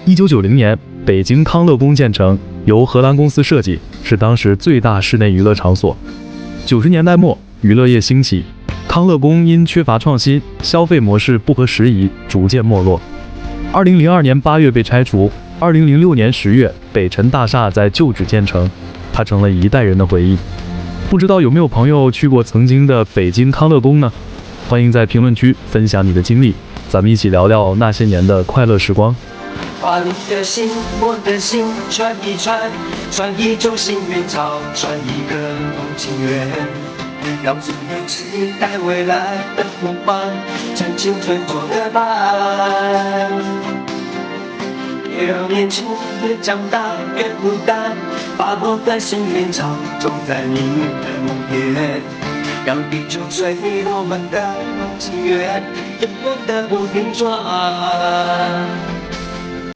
1990年，北京康乐宫建成，由荷兰公司设计，是当时最大室内娱乐场所。90年代末，娱乐业兴起，康乐宫因缺乏创新，消费模式不合时宜，逐渐没落。2002年8月被拆除，2006年10月，北辰大厦在旧址建成，它成了一代人的回忆。不知道有没有朋友去过曾经的北京康乐宫呢？欢迎在评论区分享你的经历，咱们一起聊聊那些年的快乐时光。把你的心，我的心串一串，串一种幸运草，串一个梦情缘，让所有期待未来的梦幻，趁青春做个伴。别让年轻越长大越孤单，把我的幸运草种在你的梦边，让地球随我们的梦情缘，永远的不停转。